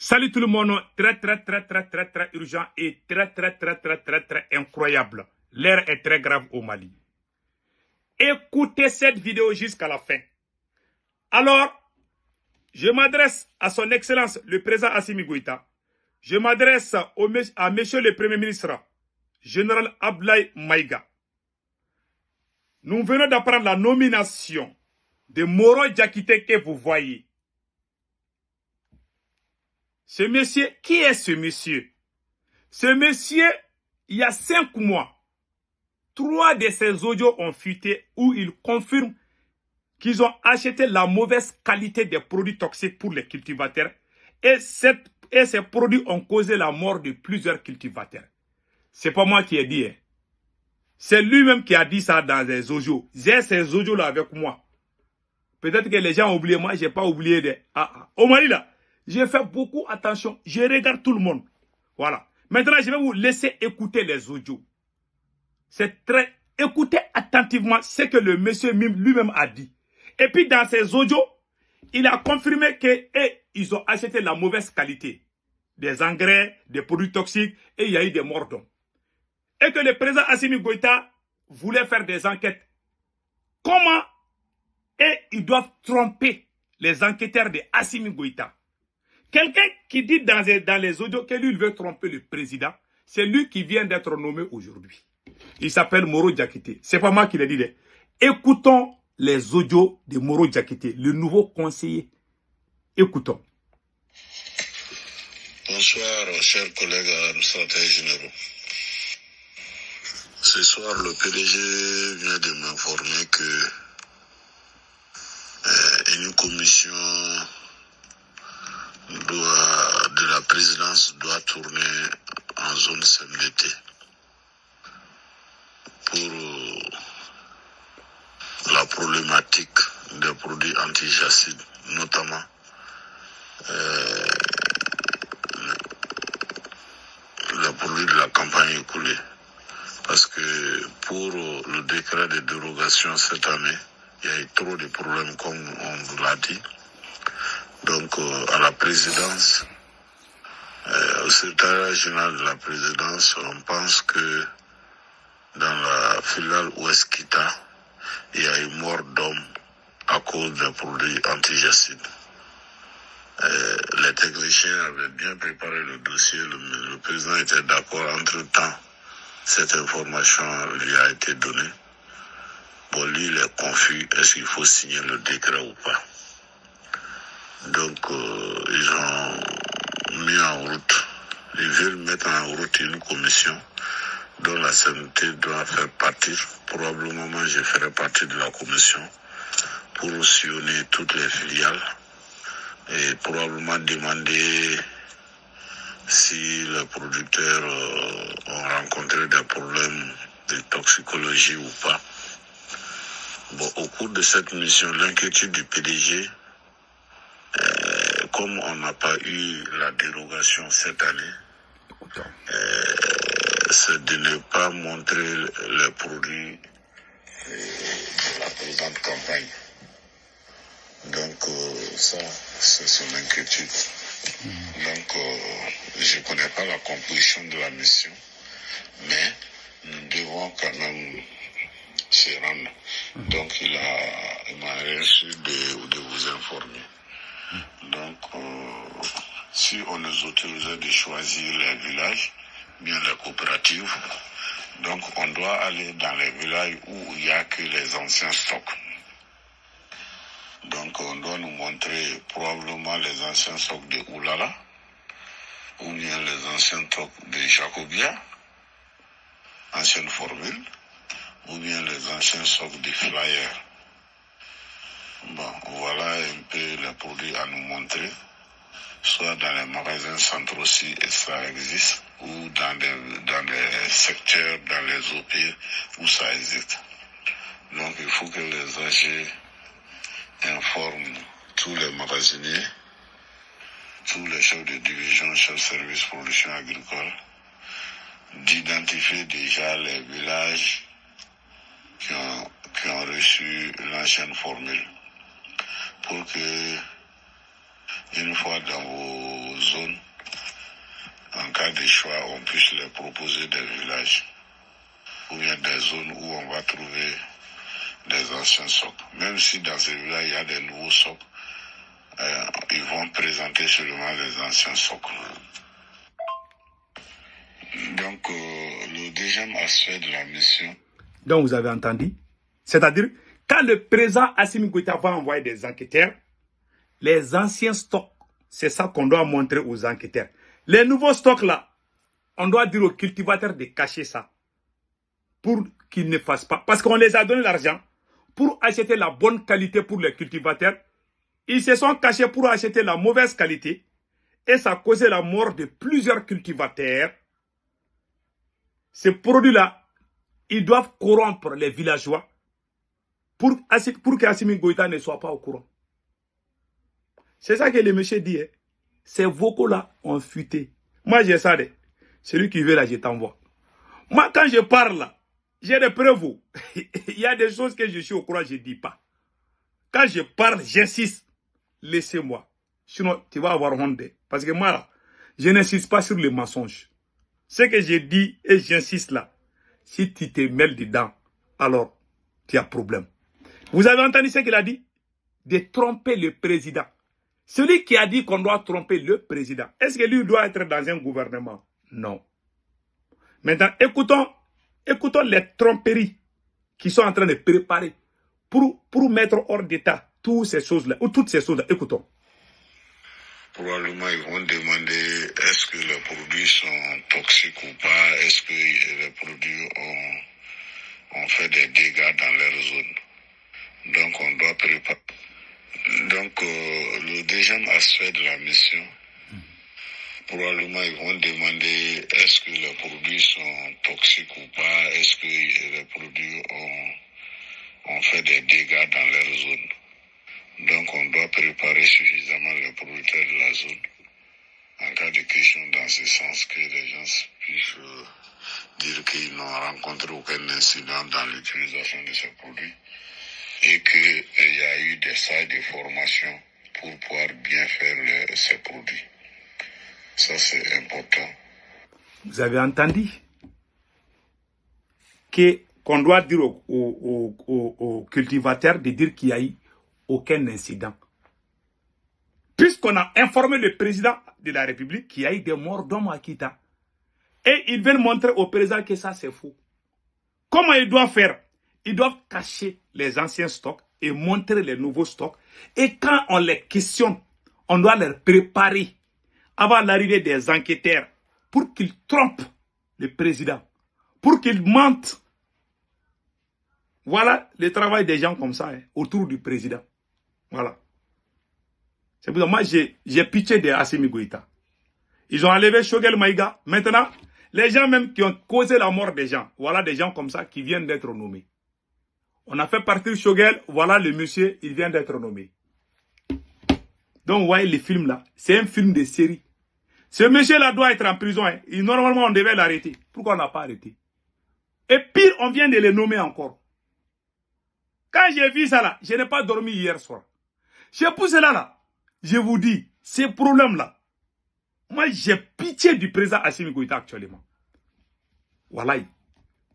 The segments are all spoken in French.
Salut tout le monde, très urgent et très incroyable. L'air est très grave au Mali. Écoutez cette vidéo jusqu'à la fin. Alors, je m'adresse à son excellence le président Assimi Goïta. Je m'adresse à monsieur le premier ministre, général Abdoulaye Maïga. Nous venons d'apprendre la nomination de Moro Diakité que vous voyez. Ce monsieur, qui est ce monsieur? Ce monsieur, il y a 5 mois, 3 de ses audios ont fuité où il confirme qu'ils ont acheté la mauvaise qualité des produits toxiques pour les cultivateurs et ces produits ont causé la mort de plusieurs cultivateurs. C'est pas moi qui ai dit. Hein. C'est lui-même qui a dit ça dans les audios. J'ai ces audios-là avec moi. Peut-être que les gens ont oublié. Moi, j'ai pas oublié. Au Mali, là, j'ai fait beaucoup attention. Je regarde tout le monde. Voilà. Maintenant, je vais vous laisser écouter les audios. C'est très... Écoutez attentivement ce que le monsieur lui-même a dit. Et puis, dans ces audios, il a confirmé qu'ils ont acheté la mauvaise qualité. Des engrais, des produits toxiques, et il y a eu des morts d'hommes. Et que le président Assimi Goïta voulait faire des enquêtes. Comment ils doivent tromper les enquêteurs de Assimi Goïta? Quelqu'un qui dit dans les audios que lui, il veut tromper le président, c'est lui qui vient d'être nommé aujourd'hui. Il s'appelle Moro Diakité. C'est pas moi qui l'ai dit. Écoutons les audios de Moro Diakité, le nouveau conseiller. Écoutons. Bonsoir, chers collègues administrateurs généraux. Ce soir, le PDG vient de m'informer que une commission de la présidence doit tourner en zone CMDT pour la problématique des produits antijacides, notamment les produits de la campagne écoulée. Parce que pour le décret de dérogation cette année, il y a eu trop de problèmes comme on vous l'a dit. Donc à la présidence, au secrétariat général de la présidence, on pense que dans la filiale Ouest-Kita, il y a eu mort d'hommes à cause des produits antijacides. Les techniciens avaient bien préparé le dossier, le président était d'accord. Entre-temps, cette information lui a été donnée. Bon, lui, il est confus, est-ce qu'il faut signer le décret ou pas? Donc, ils ont mis en route, ils veulent mettre en route une commission dont la CMT doit faire partie. Probablement, moi, je ferai partie de la commission pour sillonner toutes les filiales et probablement demander si les producteurs ont rencontré des problèmes de toxicologie ou pas. Bon, au cours de cette mission, l'inquiétude du PDG, comme on n'a pas eu la dérogation cette année, c'est de ne pas montrer les produits de la présente campagne. Donc ça, c'est son inquiétude. Donc je ne connais pas la composition de la mission, mais nous devons quand même se rendre. Donc il m'a reçu de vous informer. Donc si on nous autorisait de choisir les villages, bien les coopératives, donc on doit aller dans les villages où il n'y a que les anciens stocks. Donc on doit nous montrer probablement les anciens stocks de Oulala, ou bien les anciens stocks de Jacobia, ancienne formule, ou bien les anciens stocks de Flyer. Bon, voilà un peu les produits à nous montrer, soit dans les magasins centraux aussi, et ça existe, ou dans les secteurs, dans les OP où ça existe. Donc il faut que les AG informent tous les magasiniers, tous les chefs de division, chefs de service production agricole, d'identifier déjà les villages qui ont reçu l'ancienne formule, pour que, une fois dans vos zones. En cas de choix, on puisse les proposer des villages ou bien des zones où on va trouver des anciens socles. Même si dans ces villages, il y a des nouveaux socles, ils vont présenter seulement les anciens socles. Donc, le deuxième aspect de la mission... Donc, vous avez entendu? C'est-à-dire, quand le président Assimi Goïta va envoyer des enquêteurs, les anciens stocks, c'est ça qu'on doit montrer aux enquêteurs. Les nouveaux stocks là, on doit dire aux cultivateurs de cacher ça pour qu'ils ne fassent pas. Parce qu'on les a donné l'argent pour acheter la bonne qualité pour les cultivateurs. Ils se sont cachés pour acheter la mauvaise qualité et ça a causé la mort de plusieurs cultivateurs. Ces produits-là, ils doivent corrompre les villageois pour qu'Assimi Goïta ne soit pas au courant. C'est ça que le monsieur dit. Hein. Ces vocaux-là ont fuité. Moi, j'ai ça. Celui qui veut là, je t'envoie. Moi, quand je parle là, j'ai des preuves. Il y a des choses que je suis au courant, je ne dis pas. Quand je parle, j'insiste. Laissez-moi. Sinon, tu vas avoir honte. Parce que moi, là, je n'insiste pas sur les mensonges. Ce que je dis et j'insiste là, si tu te mêles dedans, alors tu as problème. Vous avez entendu ce qu'il a dit? De tromper le président. Celui qui a dit qu'on doit tromper le président, est-ce que lui doit être dans un gouvernement? Non. Maintenant, écoutons les tromperies qui sont en train de préparer pour mettre hors d'état toutes ces choses-là, ou toutes ces choses-là. Écoutons. Probablement, ils vont demander est-ce que les produits sont toxiques ou pas, est-ce que les produits ont fait des dégâts dans leur zone. Donc, on doit préparer. Donc, le deuxième aspect de la mission, probablement, ils vont demander est-ce que les produits sont toxiques ou pas, est-ce que les produits ont fait des dégâts dans leur zone. Donc, on doit préparer suffisamment les producteurs de la zone en cas de question dans ce sens que les gens puissent dire qu'ils n'ont rencontré aucun incident dans l'utilisation de ces produits et qu'il y a eu des salles de formation pour pouvoir bien faire ces produits. Ça, c'est important. Vous avez entendu qu'on doit dire aux cultivateurs de dire qu'il n'y a eu aucun incident. Puisqu'on a informé le président de la République qu'il y a eu des morts d'hommes à Kita. Et ils veulent montrer au président que ça c'est faux. Comment ils doivent faire? Ils doivent cacher les anciens stocks et montrer les nouveaux stocks. Et quand on les questionne, on doit les préparer avant l'arrivée des enquêteurs pour qu'ils trompent le président, pour qu'ils mentent. Voilà le travail des gens comme ça, hein, autour du président. Voilà. C'est pour ça que moi, j'ai pitié de Assimi Goïta. Ils ont enlevé Choguel Maïga. Maintenant, les gens même qui ont causé la mort des gens, voilà des gens comme ça qui viennent d'être nommés. On a fait partir Choguel, voilà le monsieur, il vient d'être nommé. Donc, vous voyez les films là, c'est un film de série. Ce monsieur-là doit être en prison. Hein. Normalement, on devait l'arrêter. Pourquoi on n'a pas arrêté? Et pire, on vient de les nommer encore. Quand j'ai vu ça là, je n'ai pas dormi hier soir. C'est pour cela là, je vous dis, ces problèmes-là, moi j'ai pitié du président Assimi Goïta actuellement. Voilà.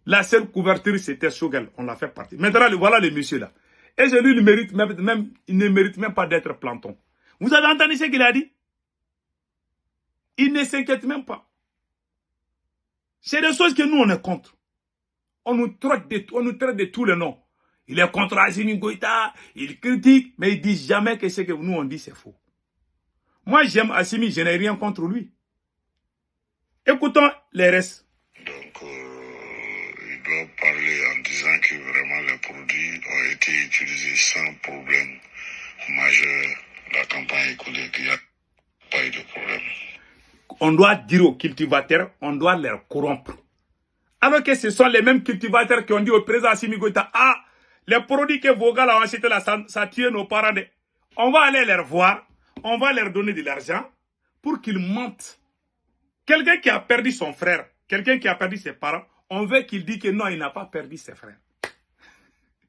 La seule couverture c'était Choguel, on l'a fait partir. Maintenant, voilà le monsieur là. Et lui, il ne mérite même pas d'être planton. Vous avez entendu ce qu'il a dit? Il ne s'inquiète même pas. C'est des choses que nous on est contre. On nous traite de tous les noms. Il est contre Assimi Goïta, il critique, mais il ne dit jamais que ce que nous on dit c'est faux. Moi j'aime Assimi, je n'ai rien contre lui. Écoutons les restes. Donc il doit parler en disant que vraiment les produits ont été utilisés sans problème majeur. La campagne écoulée, qu'il n'y a pas eu de problème. On doit dire aux cultivateurs, on doit les corrompre. Alors que ce sont les mêmes cultivateurs qui ont dit au président Assimi Goïta, ah, les produits que vos gars ont achetés là, ça tue nos parents. On va aller les voir, on va leur donner de l'argent pour qu'ils mentent. Quelqu'un qui a perdu son frère, quelqu'un qui a perdu ses parents, on veut qu'il dise que non, il n'a pas perdu ses frères.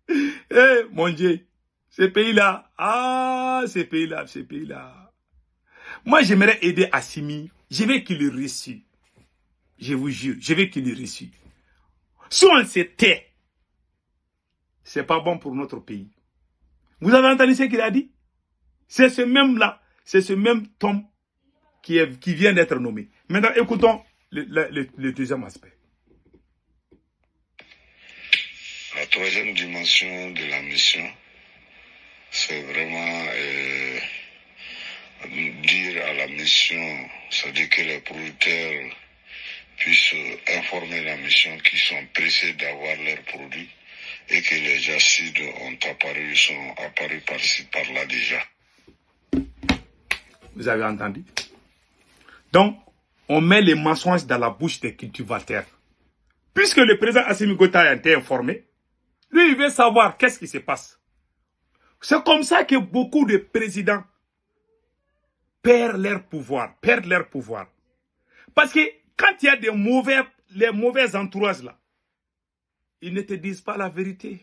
Eh, mon Dieu, ce pays-là, ah, ce pays-là. Moi, j'aimerais aider Assimi. Je veux qu'il le réussisse. Je vous jure, je veux qu'il le réussisse. Si on se tait, c'est pas bon pour notre pays. Vous avez entendu ce qu'il a dit? C'est ce même-là, c'est ce même Tom qui vient d'être nommé. Maintenant, écoutons le deuxième aspect. La troisième dimension de la mission, c'est vraiment dire à la mission, c'est-à-dire que les producteurs puissent informer la mission qu'ils sont pressés d'avoir leurs produits et que les acides sont apparus par-ci, par-là déjà. Vous avez entendu? Donc, on met les mensonges dans la bouche des cultivateurs. Puisque le président Assimi Goïta a été informé, lui, il veut savoir qu'est-ce qui se passe. C'est comme ça que beaucoup de présidents perdent leur pouvoir. Parce que quand il y a les mauvais entourages là, ils ne te disent pas la vérité.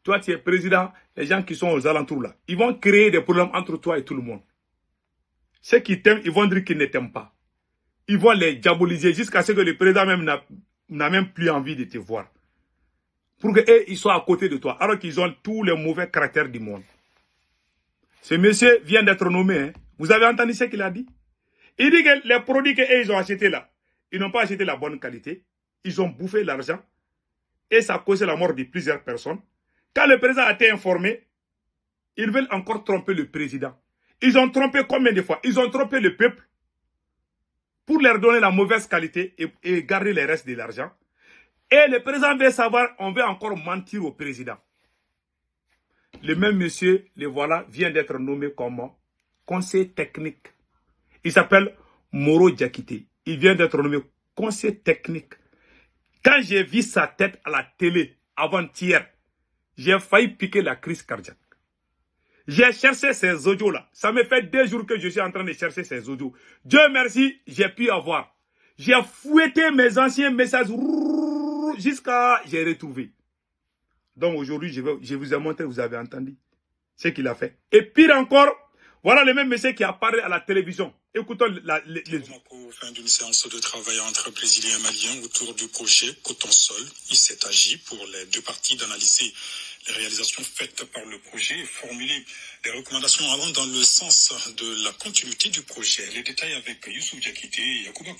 Toi, tu es président, les gens qui sont aux alentours là, ils vont créer des problèmes entre toi et tout le monde. Ceux qui t'aiment, ils vont dire qu'ils ne t'aiment pas. Ils vont les diaboliser jusqu'à ce que le président même n'a même plus envie de te voir. Pour qu'ils soient à côté de toi, alors qu'ils ont tous les mauvais caractères du monde. Ce monsieur vient d'être nommé. Hein. Vous avez entendu ce qu'il a dit? Il dit que les produits qu'ils ont achetés là, ils n'ont pas acheté la bonne qualité. Ils ont bouffé l'argent. Et ça a causé la mort de plusieurs personnes. Quand le président a été informé, ils veulent encore tromper le président. Ils ont trompé combien de fois? Ils ont trompé le peuple pour leur donner la mauvaise qualité et garder les restes de l'argent. Et le président veut savoir, on veut encore mentir au président. Le même monsieur, le voilà, vient d'être nommé comme conseiller technique. Il s'appelle Moro Diakité. Il vient d'être nommé conseiller technique. Quand j'ai vu sa tête à la télé avant-hier, j'ai failli piquer la crise cardiaque. J'ai cherché ces audios-là. Ça me fait 2 jours que je suis en train de chercher ces audios. Dieu merci, j'ai pu avoir. J'ai fouetté mes anciens messages jusqu'à j'ai retrouvé. Donc aujourd'hui, je vous ai montré, vous avez entendu ce qu'il a fait. Et pire encore, voilà le même monsieur qui a parlé à la télévision. Écoutons les... Fin d'une séance de travail entre Brésiliens et Maliens autour du projet Coton-Sol. Il s'est agi pour les deux parties d'analyser les réalisations faites par le projet et formuler des recommandations allant dans le sens de la continuité du projet. Les détails avec Youssouf Diakité et Yacouba.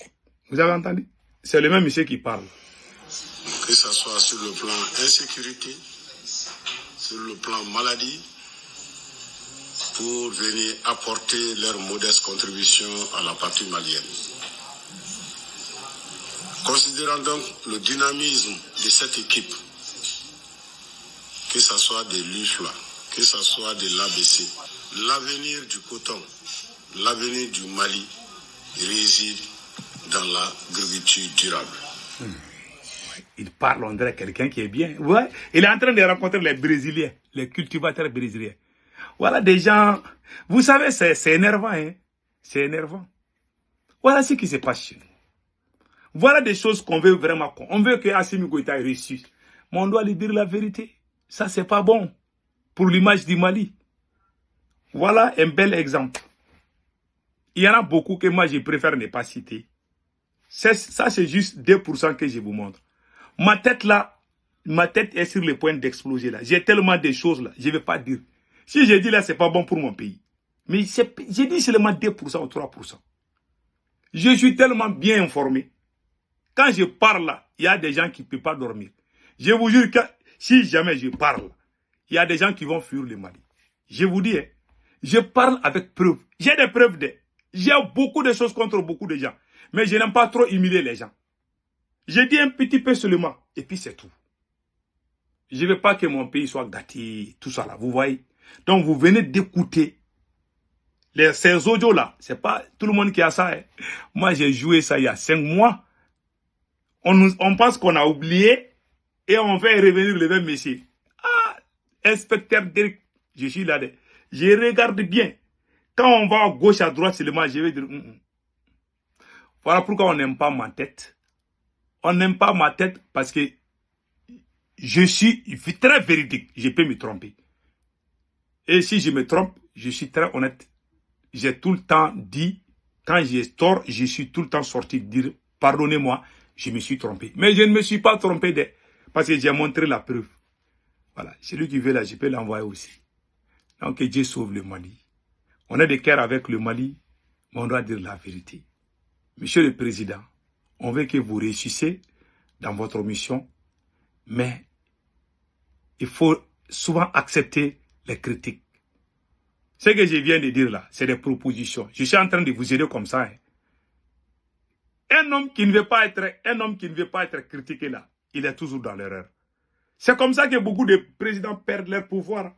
Vous avez entendu? C'est le même monsieur qui parle. Que ce soit sur le plan insécurité, sur le plan maladie, pour venir apporter leur modeste contribution à la partie malienne. Considérant donc le dynamisme de cette équipe, que ce soit de l'UFLA, que ce soit de l'ABC, l'avenir du coton, l'avenir du Mali réside dans l'agriculture durable. Il parle, on dirait quelqu'un qui est bien. Ouais. Il est en train de rencontrer les Brésiliens, les cultivateurs brésiliens. Voilà des gens, vous savez, c'est énervant, hein. C'est énervant. Voilà ce qui se passe chez nous. Voilà des choses qu'on veut vraiment. On veut que Assimi Goïta réussisse. Mais on doit lui dire la vérité. Ça, c'est pas bon pour l'image du Mali. Voilà un bel exemple. Il y en a beaucoup que moi, je préfère ne pas citer. Ça, c'est juste 2% que je vous montre. Ma tête là, ma tête est sur le point d'exploser là. J'ai tellement de choses là, je ne vais pas dire. Si je dis là, c'est pas bon pour mon pays. Mais j'ai dit seulement 2% ou 3%. Je suis tellement bien informé. Quand je parle là, il y a des gens qui ne peuvent pas dormir. Je vous jure que si jamais je parle, il y a des gens qui vont fuir le Mali. Je vous dis, hein, je parle avec preuves. J'ai des preuves. J'ai beaucoup de choses contre beaucoup de gens. Mais je n'aime pas trop humilier les gens. Je dis un petit peu seulement. Et puis c'est tout. Je ne veux pas que mon pays soit gâté. Tout ça là, vous voyez. Donc vous venez d'écouter ces audios là. C'est pas tout le monde qui a ça. Hein. Moi j'ai joué ça il y a 5 mois. On pense qu'on a oublié. Et on fait revenir le même monsieur. Ah, inspecteur Derek, je suis là. Je regarde bien. Quand on va à gauche, à droite, seulement, je vais dire... Voilà pourquoi on n'aime pas ma tête. On n'aime pas ma tête parce que je suis très véridique. Je peux me tromper. Et si je me trompe, je suis très honnête. j'ai tout le temps dit, quand j'ai tort, je suis tout le temps sorti dire, pardonnez-moi, je me suis trompé. Mais je ne me suis pas trompé parce que j'ai montré la preuve. Voilà, celui qui veut là, je peux l'envoyer aussi. Donc que Dieu sauve le Mali. On a des cœurs avec le Mali, mais on doit dire la vérité. Monsieur le Président, on veut que vous réussissiez dans votre mission, mais il faut souvent accepter les critiques. Ce que je viens de dire là, c'est des propositions. Je suis en train de vous aider comme ça. Hein. Un homme qui ne veut pas être critiqué là, il est toujours dans l'erreur. C'est comme ça que beaucoup de présidents perdent leur pouvoir.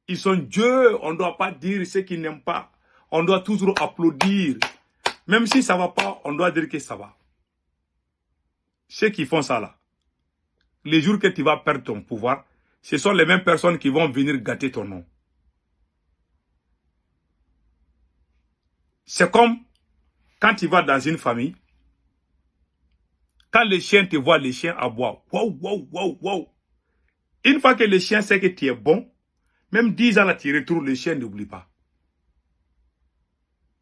Ils sont Dieu, on ne doit pas dire ce qu'ils n'aiment pas. On doit toujours applaudir. Même si ça ne va pas, on doit dire que ça va. Ceux qui font ça là, les jours que tu vas perdre ton pouvoir, ce sont les mêmes personnes qui vont venir gâter ton nom. C'est comme quand tu vas dans une famille, quand les chiens te voient, les chiens aboient. Wow, wow, wow, wow. Une fois que le chien sait que tu es bon, même 10 ans là, tu retournes, le chien n'oublie pas.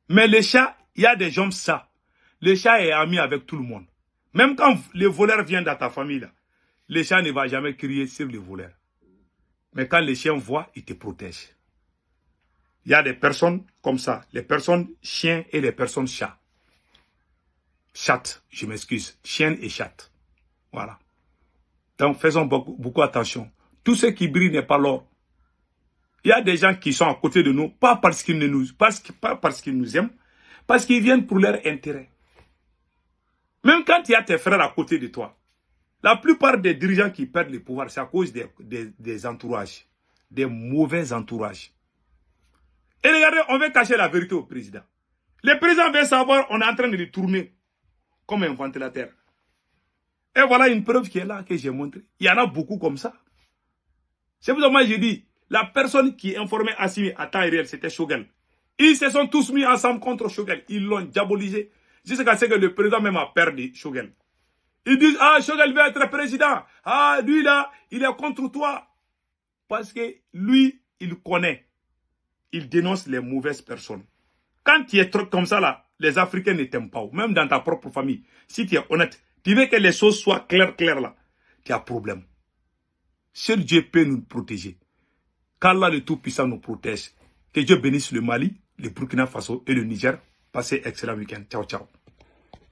Mais le chat, il y a des gens ça. Le chat est ami avec tout le monde. Même quand le voleur vient dans ta famille, là, le chat ne va jamais crier sur le voleur. Mais quand le chien voit, il te protège. Il y a des personnes comme ça, les personnes chiens et les personnes chats. Chat, je m'excuse, chienne et chat. Voilà. Donc faisons beaucoup attention. Tout ce qui brille n'est pas l'or. Il y a des gens qui sont à côté de nous, pas parce qu'ils nous aiment, parce qu'ils viennent pour leur intérêt. Même quand il y a tes frères à côté de toi, la plupart des dirigeants qui perdent le pouvoir, c'est à cause des entourages, des mauvais entourages. Et regardez, on veut cacher la vérité au président. Le président veut savoir, on est en train de le tourner comme un ventilateur. Et voilà une preuve qui est là, que j'ai montrée. Il y en a beaucoup comme ça. C'est pour ça que moi j'ai dit, la personne qui informait Assimi à temps réel, c'était Choguel. Ils se sont tous mis ensemble contre Choguel. Ils l'ont diabolisé. Jusqu'à ce que le président même a perdu Choguel. Ils disent, ah, Choguel veut être président. Ah, lui là, il est contre toi. Parce que lui, il connaît. Il dénonce les mauvaises personnes. Quand tu es trop comme ça là, les Africains ne t'aiment pas. Même dans ta propre famille. Si tu es honnête, tu veux que les choses soient claires là. Tu as problème. Seul Dieu peut nous protéger. Qu'Allah le Tout-Puissant nous protège. Que Dieu bénisse le Mali, le Burkina Faso et le Niger. Passez excellent week-end. Ciao, ciao.